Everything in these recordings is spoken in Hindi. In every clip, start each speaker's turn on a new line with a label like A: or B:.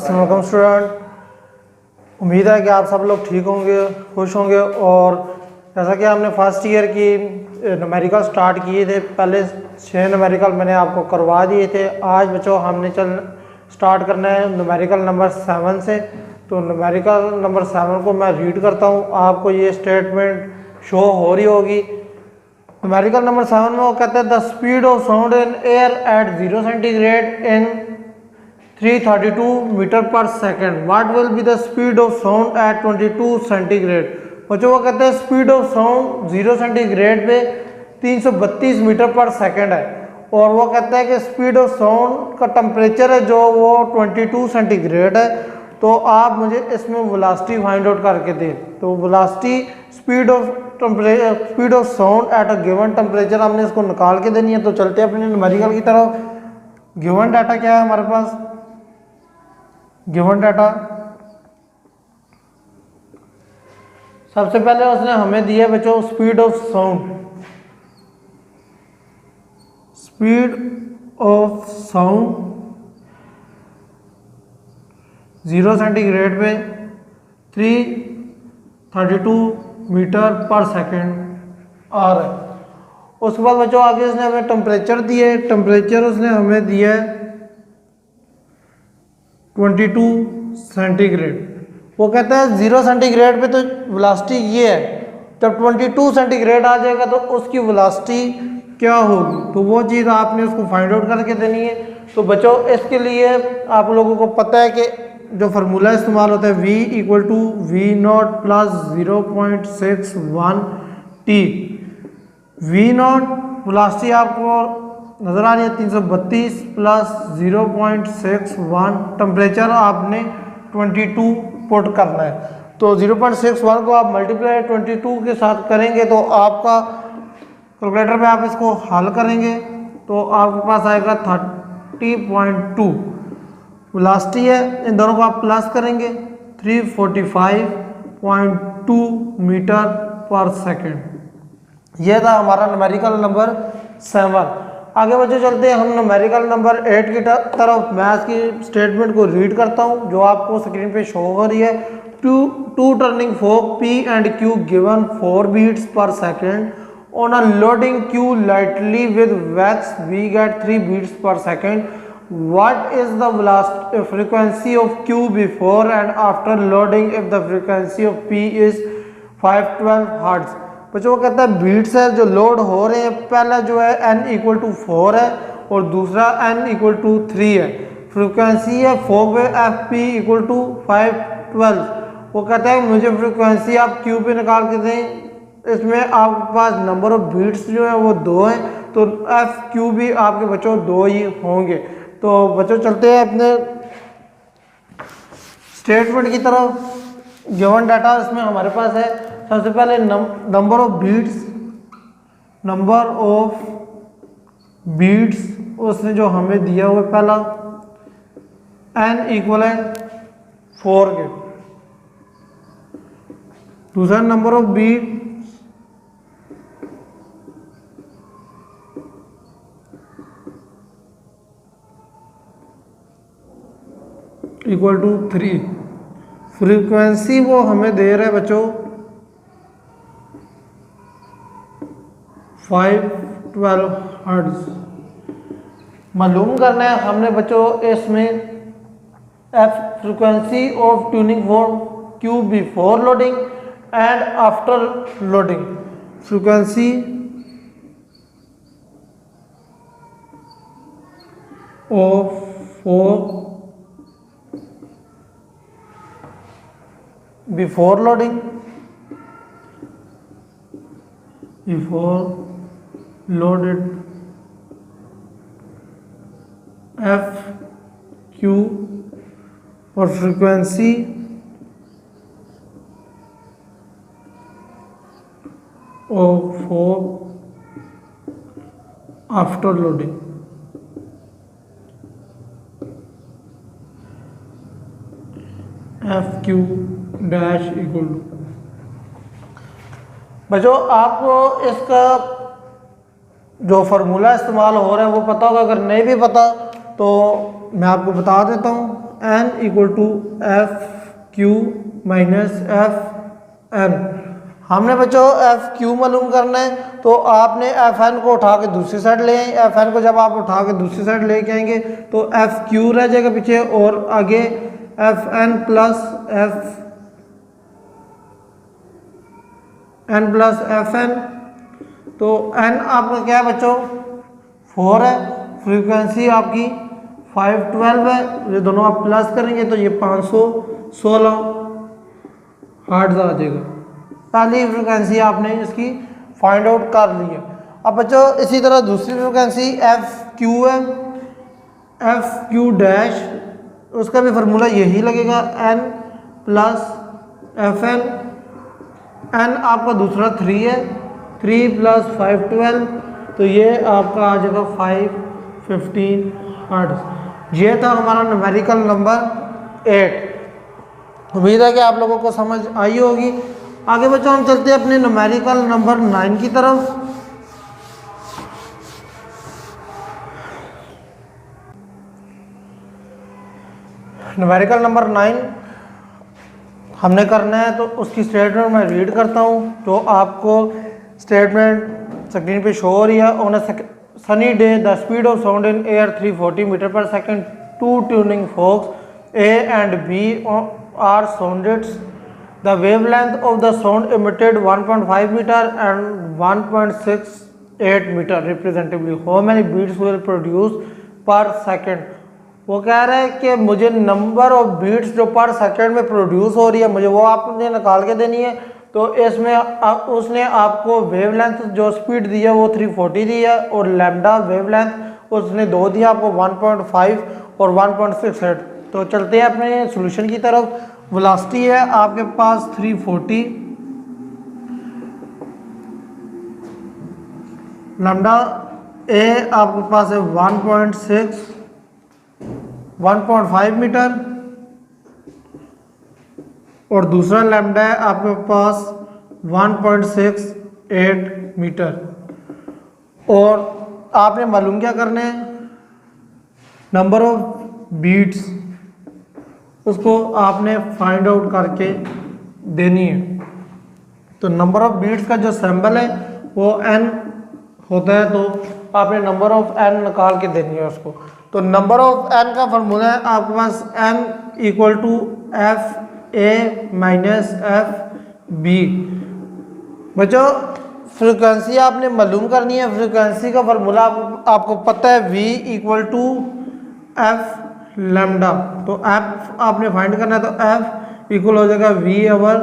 A: अस्सलाम वालेकुम स्टूडेंट, उम्मीद है कि आप सब लोग ठीक होंगे, खुश होंगे। और जैसा कि हमने फर्स्ट ईयर की न्यूमेरिकल स्टार्ट किए थे, पहले 6 न्यूमेरिकल मैंने आपको करवा दिए थे। आज बच्चों हमने स्टार्ट करना है न्यूमेरिकल नंबर 7 से। तो न्यूमेरिकल नंबर 7 को मैं रीड करता हूँ, आपको ये स्टेटमेंट शो हो रही होगी। न्यूमेरिकल नंबर 7 में वो कहते हैं the speed of sound in air at 0 centigrade in 332 metre per second. What will be the speed of sound at 22 centigrade. बच्चों वो कहते हैं स्पीड ऑफ साउंड 0 सेंटीग्रेड पे 332 मीटर पर सेकेंड है। और वो कहता है कि स्पीड ऑफ साउंड का टेम्परेचर है जो वो 22 सेंटीग्रेड है। तो आप मुझे इसमें वेलोसिटी फाइंड आउट करके दें। तो velocity speed of sound at a given temperature हमने इसको निकाल के देनी है। तो चलते हैं अपने न्यूमेरिकल की तरफ। गिवन डाटा क्या है हमारे पास? गिवन डाटा सबसे पहले उसने हमें दिया बच्चों speed of sound. Speed of sound 0 centigrade पे 332 मीटर पर सेकेंड आ रहा है। उसके बाद बच्चों आगे उसने हमें टेम्परेचर दिए। टेम्परेचर उसने हमें दिया है 22 सेंटीग्रेड। वो कहता है 0 सेंटीग्रेड पे तो वेलोसिटी ये है, जब 22 सेंटीग्रेड आ जाएगा तो उसकी वेलोसिटी क्या होगी। तो वो चीज़ आपने उसको फाइंड आउट करके देनी है। तो बच्चों इसके लिए आप लोगों को पता है कि जो फार्मूला इस्तेमाल होता है V equal to V0 plus 0.61 T। V0 velocity आपको नजर आ रही है 332 प्लस 0.61। टेम्परेचर आपने 22 पुट करना है। तो 0.61 को आप मल्टीप्लाई 22 के साथ करेंगे तो आपका कैलकुलेटर में आप इसको हल करेंगे तो आपके पास आएगा 30.2 वेलोसिटी है। इन दोनों को आप प्लस करेंगे 345.2 मीटर पर सेकेंड। यह था हमारा न्यूमेरिकल नंबर 7। आगे बच्चों चलते हैं हम न्यूमेरिकल नंबर 8 की तरफ। मैं इसकी स्टेटमेंट को रीड करता हूं जो आपको स्क्रीन पे शो हो रही है। टू टर्निंग फोक P and Q given 4 beats per second on a loading Q lightly with wax we get 3 beats per second. What is the velocity frequency of Q before and after loading if the frequency of P is 512 Hz। बच्चों वो कहता है बीट्स है जो लोड हो रहे हैं, पहला जो है n इक्वल टू 4 है और दूसरा n इक्वल टू 3 है। फ्रीक्वेंसी है फोक पे fp इक्वल टू 512। वो कहता है मुझे फ्रीक्वेंसी आप Q पे निकाल के दें। इसमें आपके पास नंबर ऑफ बीट्स जो है वो 2 हैं, तो FQ भी आपके बच्चों 2 ही होंगे। तो बच्चों चलते हैं अपने स्टेटमेंट की तरफ। गिवन डाटा इसमें हमारे पास है। सबसे पहले नंबर ऑफ बीट्स उसने जो हमें दिया हुआ पहला n इक्वल है 4 के। दूसरा number of beat equal to 3। Frequency वो हमें दे रहे हैं बच्चों 512 हर्ट्ज। मालूम करना है हमने बच्चों इसमें frequency of tuning for Q before loading and after loading. Frequency of before loading, before loaded FQ और frequency of after loading। FQ dash equal to. बच्चों आपको इसका जो फार्मूला इस्तेमाल हो रहा है वो पता होगा, अगर नहीं भी पता तो मैं आपको बता देता हूँ। N equal to F Q minus F N. हमने बच्चों एफ क्यू मालूम करना है, तो आपने एफ एन को उठा के दूसरी साइड ले आए। एफ एन को जब आप उठा के दूसरी साइड लेके आएंगे तो एफ क्यू रह जाएगा पीछे, और आगे F N plus F N. तो एन आपका क्या है बच्चों 4 है, फ्रीक्वेंसी आपकी 512 है, ये दोनों आप प्लस करेंगे तो ये 516 हर्ट्ज आ जाएगा। पहली फ्रीक्वेंसी आपने इसकी फाइंड आउट कर ली है। अब बच्चों इसी तरह दूसरी फ्रीक्वेंसी एफ क्यू है, एफ क्यू डैश, उसका भी फार्मूला यही लगेगा N plus F N. N आपका दूसरा 3 है, 3 प्लस 512, तो ये आपका आ जाएगा 515 हर्ट्ज। ये था हमारा न्यूमेरिकल नंबर 8। उम्मीद है कि आप लोगों को समझ आई होगी। आगे बच्चों हम चलते हैं अपने न्यूमेरिकल नंबर 9 की तरफ। न्यूमेरिकल नंबर 9 हमने करना है, तो उसकी स्टेटमेंट मैं रीड करता हूँ। तो आपको स्टेटमेंट स्क्रीन पे शो हो रही है। On a sunny day the speed of sound in air 340 metre per second, two tuning forks A and B are sounded. The wavelength of the sound emitted 1.5 meter and 1.68 meter representatively. How many beats will produce per second? वो कह रहा है कि मुझे नंबर ऑफ बीट्स जो पर सेकंड में प्रोड्यूस हो रही है मुझे वो आपने निकाल के देनी है। तो इसमें उसने आपको वेवलेंथ जो स्पीड दी है वो 340 दी है, और लैम्डा वेवलेंथ उसने 2 दिया आपको 1.5 और 1.68। तो चलते हैं अपने सॉल्यूशन की तरफ। वेलोसिटी है आपके पास 340, लैम्डा ए आपके पास है 1.5 मीटर, और दूसरा लैम्डा है आपके पास 1.68 मीटर। और आपने मालूम क्या करना है, नंबर ऑफ बीट्स, उसको आपने फाइंड आउट करके देनी है। तो नंबर ऑफ बीट्स का जो सिंबल है वो n होता है, तो आपने नंबर ऑफ n निकाल के देनी है उसको। तो नंबर ऑफ n का फॉर्मूला है आपके पास n equal to F A minus F B. बच्चों फ्रीक्वेंसी आपने मालूम करनी है। फ्रीक्वेंसी का फार्मूला आपको पता है v equal to F lambda. तो एफ आपने फाइंड करना है, तो एफ इक्वल हो जाएगा v ओवर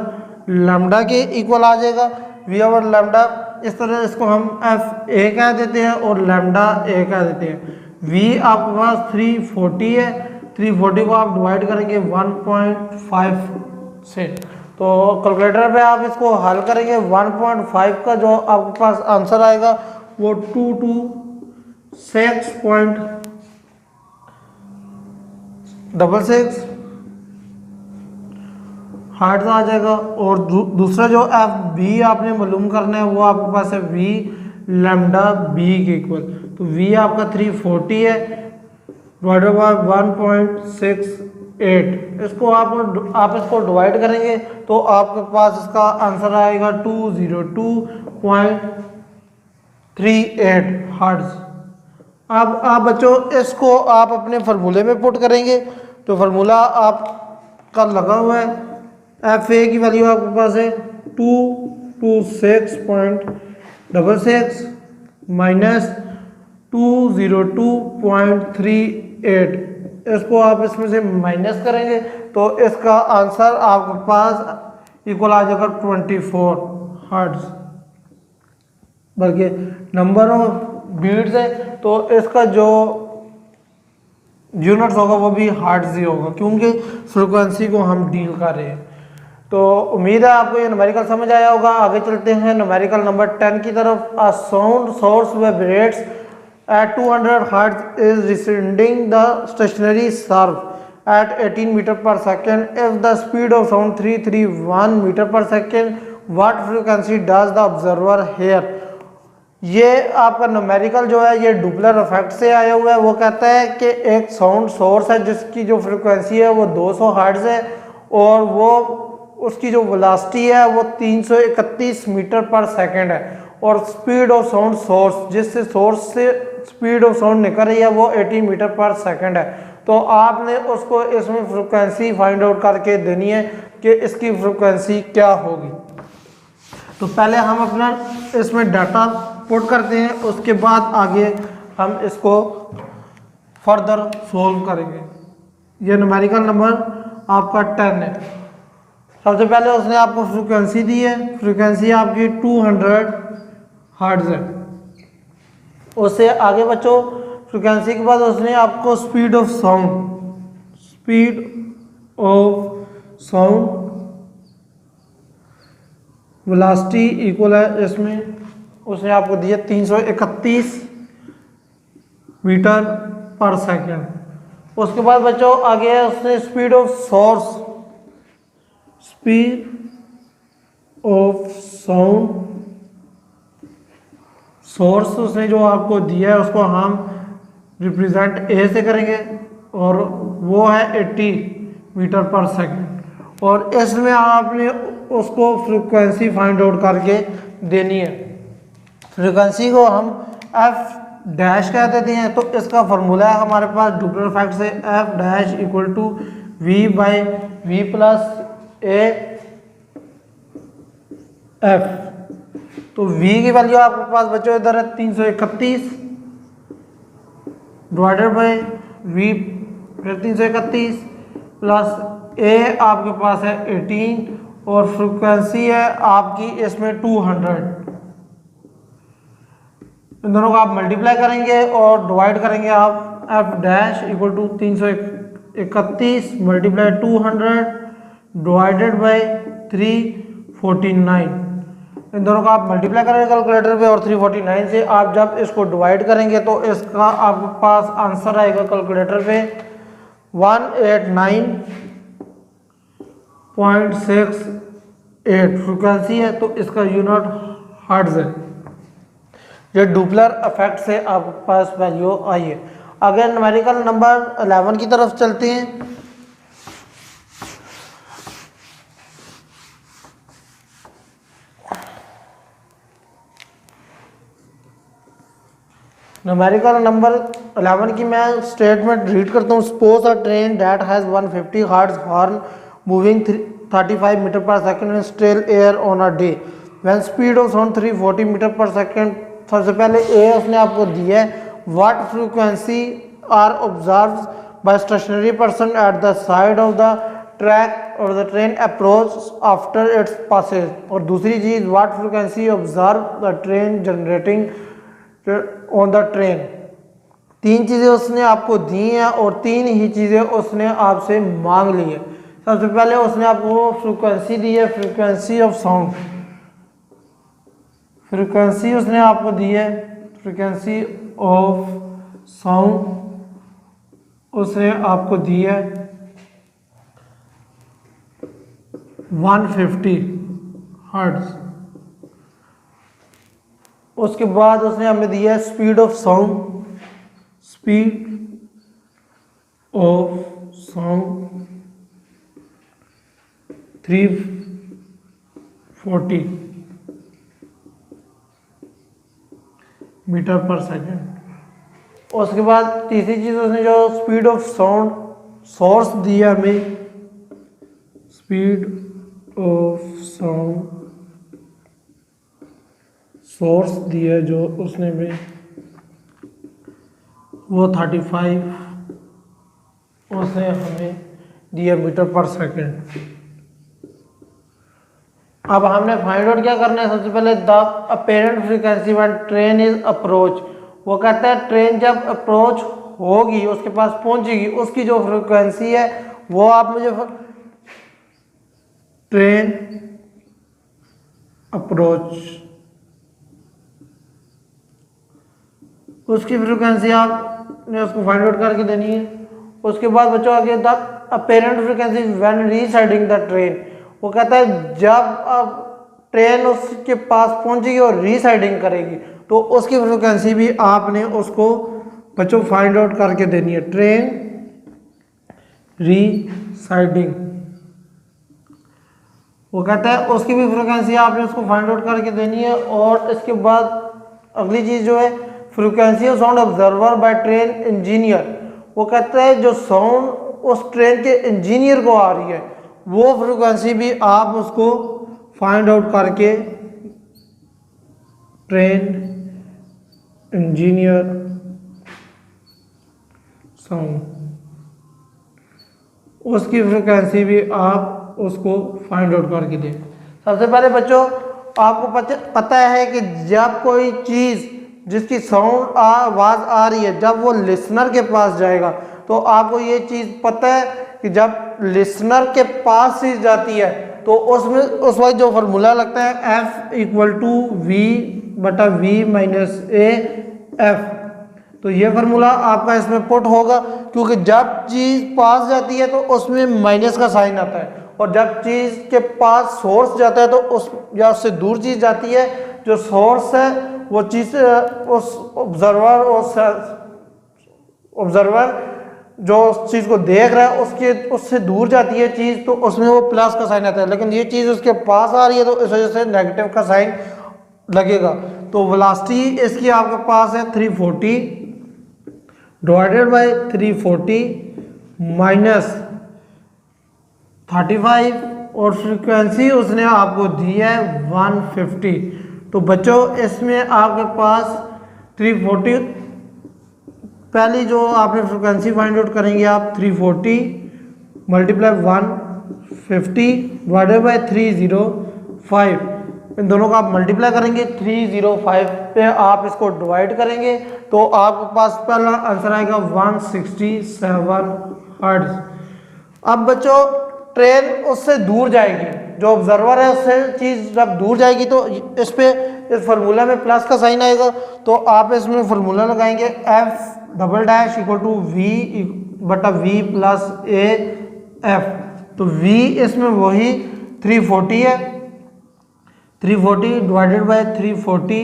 A: लैम्डा के इक्वल आ जाएगा, v ओवर लैम्डा। इस तरह इसको हम एफ ए कह देते हैं और लैम्डा ए कह देते हैं। v आपके पास 340 है, 340 को आप डिवाइड करेंगे 1.5 से, तो कैलकुलेटर पे आप इसको हल करेंगे। 1.5 का जो आपके पास आंसर आएगा वो 226.66 हर्ट्ज आ जाएगा। और दूसरा जो एफ बी आपने मालूम करना है वो आपके पास है v लैम्डा बी के इक्वल। तो v आपका 340 है डिवाइडेड बाय 1.68। इसको आप इसको डिवाइड करेंगे तो आपके पास इसका आंसर आएगा 202.38 हर्ट्ज। अब आप बच्चों इसको आप अपने फार्मूले में पुट करेंगे, तो फार्मूला आपका लगा हुआ है। एफ ए की वैल्यू आपके पास है 226.66 माइनस 202.38। इसको आप इसमें से माइनस करेंगे तो इसका आंसर आपके पास इक्वल आ जाएगा 24 हर्ट्ज। बल्कि नंबर ऑफ बीट्स है तो इसका जो यूनिट्स होगा वो भी हर्ट्ज ही होगा, क्योंकि फ्रीक्वेंसी को हम डील कर रहे हैं। तो उम्मीद है आपको ये न्यूमेरिकल समझ आया होगा। आगे चलते हैं न्यूमेरिकल नंबर 10 की तरफ। A sound source vibrates at 200 hertz is resounding the stationary surf at 18 meter per second. If the speed of sound 331 meter per second, what frequency does the observer hear? ये आपका न्यूमेरिकल जो है ये डुपलर इफेक्ट से आया हुआ है। वो कहता है कि एक साउंड सोर्स है जिसकी जो फ्रिक्वेंसी है वो 200 हर्ट्ज है और वो उसकी जो वेलोसिटी है वो 331 मीटर पर सेकंड है और स्पीड ऑफ साउंड सोर्स जिससे सोर्स से स्पीड ऑफ साउंड निकल रही है वो 80 मीटर पर सेकंड है। तो आपने उसको इसमें फ्रिक्वेंसी फाइंड आउट करके देनी है कि इसकी फ्रिक्वेंसी क्या होगी। तो पहले हम अपना इसमें डाटा पुट करते हैं, उसके बाद आगे हम इसको फर्दर सोल्व करेंगे। ये न्यूमेरिकल नंबर आपका 10 है। सबसे पहले उसने आपको फ्रिक्वेंसी दी है, फ्रिक्वेंसी आपकी 200 हर्ट्ज है। उससे आगे बच्चों फ्रिक्वेंसी के बाद उसने आपको speed of sound velocity equal है, इसमें उसने आपको दिया 331 मीटर पर सेकंड। उसके बाद बच्चों आगे है उसने स्पीड ऑफ सोर्स उसने जो आपको दिया है उसको हम रिप्रेजेंट ए से करेंगे और वो है 80 मीटर पर सेकंड और इसमें आपने उसको फ्रीक्वेंसी फाइंड आउट करके देनी है। फ्रीक्वेंसी को हम एफ डैश कह देते हैं। तो इसका फॉर्मूला है हमारे पास डुपलर इफेक्ट से F dash equal to V by V plus A F. तो v की वैल्यू आपके पास बच्चों इधर है 331 डिवाइडेड बाई v फिर 331 प्लस a आपके पास है 18 और फ्रिक्वेंसी है आपकी इसमें 200। इन दोनों को आप मल्टीप्लाई करेंगे और डिवाइड करेंगे आप f dash equal to 331 multiply 200 divided by 349। इन दोनों का आप मल्टीप्लाई करेंगे कैलकुलेटर पे और 349 से आप जब इसको डिवाइड करेंगे तो इसका आपके पास आंसर आएगा कैलकुलेटर पे 189.68 फ्रिक्वेंसी है। तो इसका यूनिट हर्ट्ज है। ये डुपलर इफेक्ट से आपके पास वैल्यू आई है। अगर न्यूमेरिकल नंबर 11 की तरफ चलते हैं न्यूमेरिकल नंबर 11 की मैं स्टेटमेंट रीड करता हूँ। Suppose a train that has 150 hertz horn moving 35 metre per second in still air on a day when speed of sound 340 metre per second. सबसे पहले ए उसने आपको दिया है what frequency are observed by stationary person at the side of the track और the train approach after its passage. और दूसरी चीज़ what frequency observe the train generating on the train. तीन चीज़ें उसने आपको दी हैं और तीन ही चीज़ें उसने आपसे मांग ली है। सबसे पहले उसने आपको फ्रीक्वेंसी दी है, फ्रीक्वेंसी ऑफ साउंड। फ्रीक्वेंसी उसने आपको दी है, फ्रीक्वेंसी ऑफ साउंड उसने आपको दी है 150 हर्ट्ज। उसके बाद उसने हमें दिया है speed of sound, speed of sound 340 metre per second. उसके बाद तीसरी चीज उसने जो स्पीड ऑफ साउंड सोर्स दिया हमें, स्पीड ऑफ साउंड सोर्स दिया जो उसने में वो 35 उसने हमें दिया मीटर पर सेकंड। अब हमने फाइंड आउट क्या करना है, सबसे पहले the apparent frequency when train is approach. वो कहता है ट्रेन जब अप्रोच होगी उसके पास पहुंचेगी उसकी जो फ्रीक्वेंसी है वो आप मुझे ट्रेन अप्रोच उसकी फ्रीक्वेंसी आपने उसको फाइंड आउट करके देनी है। उसके बाद बच्चों आगे the apparent frequency when receding the train. वो कहता है जब अब ट्रेन उसके पास पहुंचेगी और रीसाइडिंग करेगी तो तो उसकी फ्रिक्वेंसी भी आपने उसको बच्चों फाइंड आउट करके देनी है। ट्रेन रीसाइडिंग, वो कहता है उसकी भी फ्रिक्वेंसी आपने उसको फाइंड आउट करके देनी है। और इसके बाद अगली चीज़ जो है frequency of sound observer by train engineer, वो कहता है जो साउंड उस ट्रेन के इंजीनियर को आ रही है वो फ्रिक्वेंसी भी आप उसको फाइंड आउट करके ट्रेन इंजीनियर साउंड, उसकी फ्रिक्वेंसी भी आप उसको फाइंड आउट करके दें। सबसे पहले बच्चों आपको पता है कि जब कोई चीज़ जिसकी साउंड आवाज़ आ रही है जब वो लिसनर के पास जाएगा तो आपको ये चीज़ पता है कि जब लिसनर के पास चीज़ जाती है तो उसमें उस वक्त जो फार्मूला लगता है F इक्वल टू वी बटा वी माइनस ए एफ, तो ये फार्मूला आपका इसमें पुट होगा क्योंकि जब चीज़ पास जाती है तो उसमें माइनस का साइन आता है और जब चीज़ के पास सोर्स जाता है तो उस या उससे दूर चीज़ जाती है जो सोर्स है वो चीज़ उस ऑब्जर्वर जो उस चीज़ को देख रहा है उससे दूर जाती है चीज़ तो उसमें वो प्लस का साइन आता है, लेकिन ये चीज़ उसके पास आ रही है तो इस वजह से नेगेटिव का साइन लगेगा। तो वेलोसिटी इसकी आपके पास है 340 डिवाइडेड बाय 340 माइनस 35 और फ्रीक्वेंसी उसने आपको दी है 150। तो बच्चों इसमें आपके पास 340 पहली जो आपने फ्रिक्वेंसी फाइंड आउट करेंगे आप 340 मल्टीप्लाई 150 डिवाइडेड बाय 305, इन दोनों का आप मल्टीप्लाई करेंगे 305 पे आप इसको डिवाइड करेंगे तो आपके पास पहला आंसर आएगा 167 हर्ट्ज। अब बच्चों ट्रेन उससे दूर जाएगी, जो ऑब्जर्वर है उससे चीज़ जब दूर जाएगी तो इस फार्मूला में प्लस का साइन आएगा तो आप इसमें फार्मूला लगाएंगे F double dash equal to V बटा वी प्लस ए एफ। तो V इसमें वही 340 है, 340 divided by 340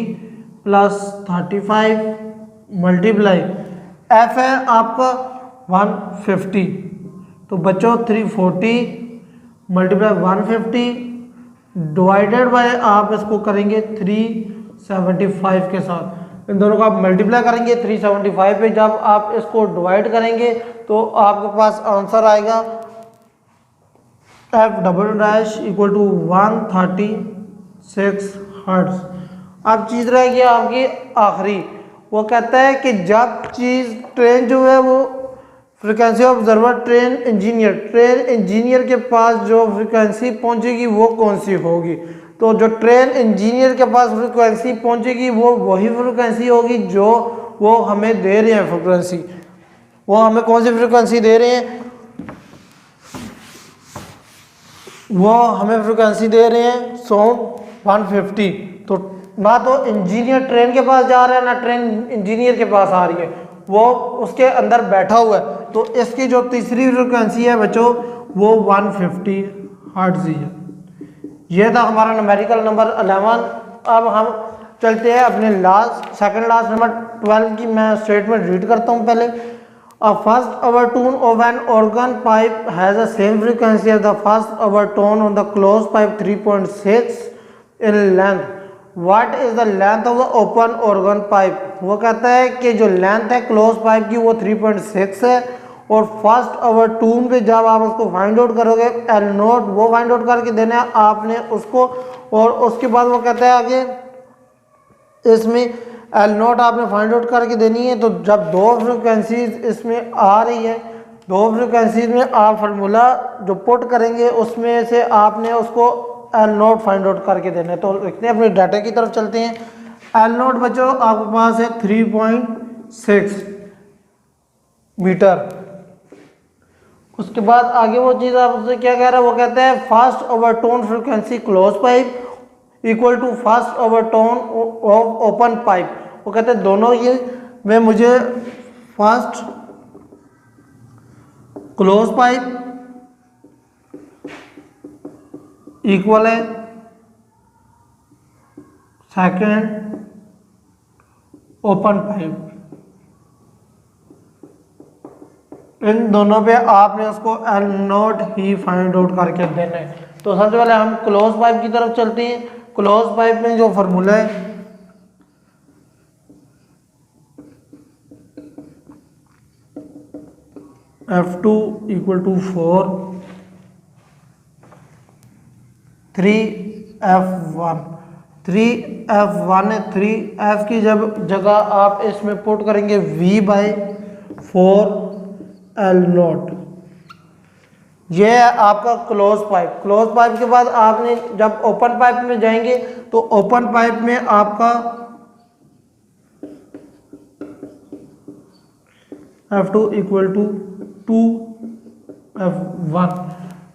A: plus 35 multiply F है आपका 150। तो बच्चों 340 मल्टीप्लाई 150 डिवाइडेड बाय आप इसको करेंगे 375 के साथ, इन दोनों का आप मल्टीप्लाई करेंगे 375 पे जब आप इसको डिवाइड करेंगे तो आपके पास आंसर आएगा F double dash equal to 136 hertz. अब चीज़ रह गया आपकी आखिरी, वो कहता है कि जब चीज़ ट्रेन जो है वो फ्रिक्वेंसी ऑब्जर्वर ट्रेन इंजीनियर के पास जो फ्रिक्वेंसी पहुंचेगी वो कौन सी होगी। तो जो ट्रेन इंजीनियर के पास फ्रिक्वेंसी पहुंचेगी वो वही फ्रिक्वेंसी होगी जो वो हमें दे रहे हैं फ्रिक्वेंसी, वो हमें कौन सी फ्रिक्वेंसी दे रहे हैं, वो हमें फ्रिक्वेंसी दे रहे हैं साउंड 150। तो ना तो इंजीनियर ट्रेन के पास जा रहा है ना ट्रेन इंजीनियर के पास आ रही है, वो उसके अंदर बैठा हुआ है। तो इसकी जो तीसरी फ्रिक्वेंसी है बच्चों वो 150 हर्ट्ज ही है। ये था हमारा न्यूमेरिकल नंबर 11। अब हम चलते हैं अपने सेकंड लास्ट नंबर 12 की मैं स्टेटमेंट रीड करता हूँ पहले। A first overtone of an organ pipe has the same frequency as the first overtone on the closed pipe 3.6 in length. What is the length of the open organ pipe? वो कहता है कि जो लेंथ है क्लोज पाइप की वो 3.6 है और फर्स्ट ओवरटोन पे जब आप उसको फाइंड आउट करोगे एल नोट वो फाइंड आउट करके देना है आपने उसको। और उसके बाद वो कहता है आगे इसमें एल नोट आपने फाइंड आउट करके देनी है। तो जब दो फ्रिक्वेंसीज इसमें आ रही है, दो फ्रिक्वेंसीज में आप फार्मूला जो पुट करेंगे उसमें से आपने उसको एल नोट फाइंड आउट करके देना है। तो लिखते हैं अपने डाटा की तरफ चलते हैं। एल नोट बच्चों आपके पास है 3.6 मीटर। उसके बाद आगे वो चीज़ आपसे क्या कह रहा है, वो कहता है first overtone frequency close pipe equal to first overtone of open pipe. वो कहते हैं दोनों ये में मुझे फास्ट क्लोज पाइप इक्वल है सेकेंड ओपन पाइप। इन दोनों पे आपने उसको एल नॉट ही फाइंड आउट करके देना है। तो सबसे पहले हम क्लोज पाइप की तरफ चलते हैं। क्लोज पाइप में जो फॉर्मूला है F2 equal to 4 3F1। 3F1 है, 3F की जब जगह आप इसमें पुट करेंगे V/4L0। ये है आपका क्लोज पाइप। क्लोज पाइप के बाद आपने जब ओपन पाइप में जाएंगे तो ओपन पाइप में आपका F2 equal to 2F1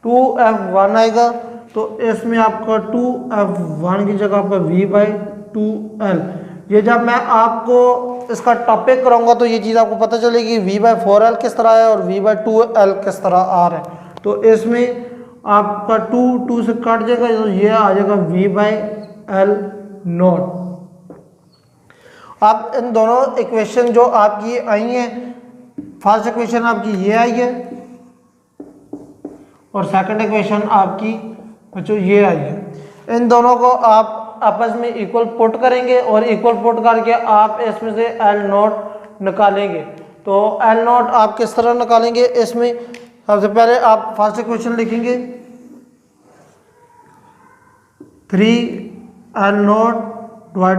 A: 2F1 आएगा। तो इसमें आपका 2F1 की जगह आपका V/2L। ये जब मैं आपको इसका टॉपिक कराऊंगा तो ये चीज़ आपको पता चलेगी V/4L किस तरह है और V/2L किस तरह आ रहा है। तो इसमें आपका 2 से कट जाएगा तो ये आ जाएगा V/L0। अब इन दोनों इक्वेशन जो आपकी आई हैं, फर्स्ट इक्वेशन आपकी ये आई है और सेकंड इक्वेशन आपकी बच्चों ये आई है। इन दोनों को आप आपस में इक्वल पुट करेंगे और इक्वल पुट करके आप इसमें से L0 निकालेंगे। तो L0 आप किस तरह निकालेंगे, इसमें सबसे पहले आप फर्स्ट इक्वेशन लिखेंगे 3L0 divide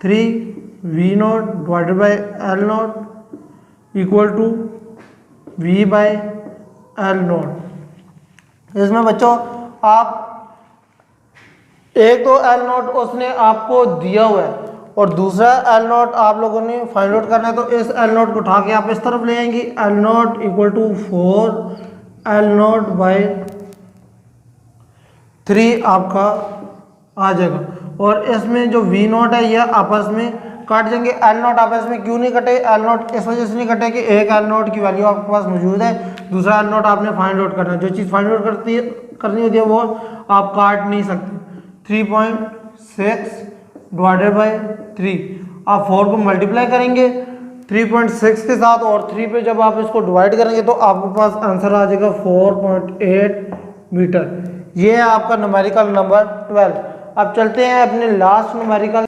A: 3V0 divided by L0 equal to V/L0। इसमें बच्चों आप एक तो L0 उसने आपको दिया हुआ है और दूसरा L0 आप लोगों ने फाइंड आउट करना है। तो इस L0 को उठा के आप इस तरफ ले आएंगे। L0 इक्वल टू 4L0/3 आपका आ जाएगा। और इसमें जो V0 है यह आपस में काट जाएंगे। L0 आपस में क्यों नहीं कटे, L0 इस वजह से नहीं कटे कि एक L0 की वैल्यू आपके पास मौजूद है, दूसरा L0 आपने फाइंड आउट करना है। जो चीज़ फाइंड आउट करनी होती है वो आप काट नहीं सकते। 3.6 डिवाइडेड बाई 3, आप 4 को मल्टीप्लाई करेंगे 3.6 के साथ और 3 पे जब आप इसको डिवाइड करेंगे तो आपके पास आंसर आ जाएगा 4.8 मीटर। ये है आपका न्यूमेरिकल नंबर 12। अब चलते हैं अपने लास्ट न्यूमेरिकल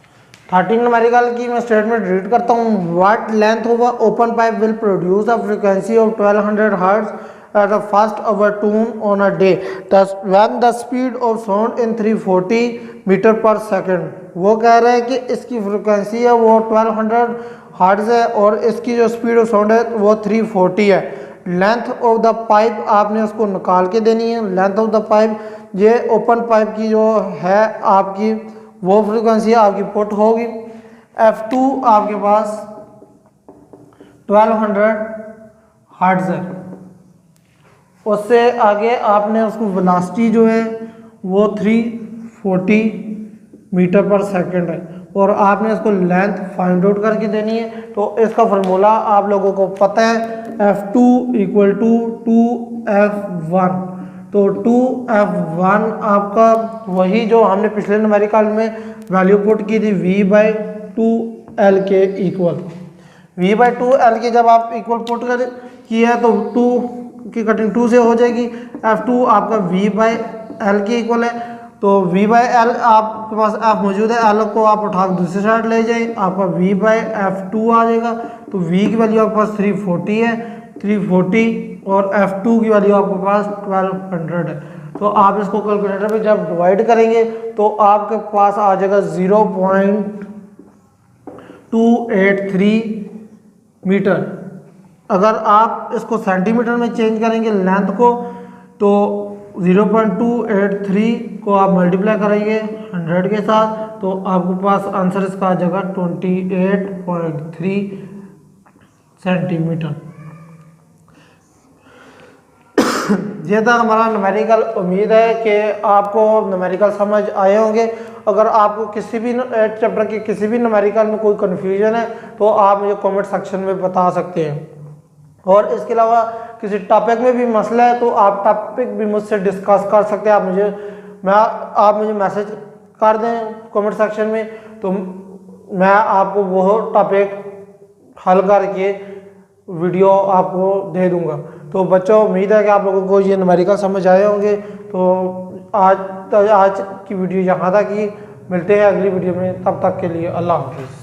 A: 13 न्यूमेरिकल की मैं स्टेटमेंट रीड करता हूँ। What length of a open pipe will produce a frequency of 1200 hertz at the first hour tune on a day, thus when the speed of sound in 340 metre per second. वो कह रहे हैं कि इसकी फ्रिक्वेंसी है वो 1200 हर्ट्ज है और इसकी जो स्पीड ऑफ साउंड है वो 340 है। लेंथ ऑफ द पाइप आपने उसको निकाल के देनी है। लेंथ ऑफ द पाइप, ये ओपन पाइप की जो है आपकी वो फ्रिक्वेंसी आपकी पुट होगी। F2 आपके पास 1200 हर्ट्ज है। उससे आगे आपने उसको वेलोसिटी जो है वो 340 मीटर पर सेकंड है और आपने इसको लेंथ फाइंड आउट करके देनी है। तो इसका फार्मूला आप लोगों को पता है, F2 इक्वल टू 2F1। तो 2F1 आपका वही जो हमने पिछले न्यूमेरिकल में वैल्यू पुट की थी V/2L के इक्वल। V/2L के जब आप इक्वल पुट कर किया तो 2 की कटिंग 2 से हो जाएगी। F2 आपका V/L के इक्वल है। तो V/L आपके पास F मौजूद है, L को आप उठा के दूसरी साइड ले जाए, आपका V/F2 आ जाएगा। तो V की वैल्यू आपके पास 340 है, 340 और F2 की वैल्यू आपके पास 1200 है। तो आप इसको कैलकुलेटर पे जब डिवाइड करेंगे तो आपके पास आ जाएगा 0.283 मीटर। अगर आप इसको सेंटीमीटर में चेंज करेंगे लेंथ को तो 0.283 को आप मल्टीप्लाई करेंगे 100 के साथ तो आपके पास आंसर इसका आ जाएगा 28.3 सेंटीमीटर। ये था हमारा न्यूमेरिकल। उम्मीद है कि आपको न्यूमेरिकल समझ आए होंगे। अगर आपको किसी भी चैप्टर के किसी भी न्यूमेरिकल में कोई कन्फ्यूजन है तो आप मुझे कमेंट सेक्शन में बता सकते हैं। और इसके अलावा किसी टॉपिक में भी मसला है तो आप टॉपिक भी मुझसे डिस्कस कर सकते हैं। आप मुझे मैसेज कर दें कमेंट सेक्शन में तो मैं आपको वो टॉपिक हल करके वीडियो आपको दे दूंगा। तो बच्चों, उम्मीद है कि आप लोगों को ये न्यूमेरिकल समझ आए होंगे। तो आज की वीडियो यहाँ तक ही, मिलते हैं अगली वीडियो में, तब तक के लिए अल्लाह हाफिज़।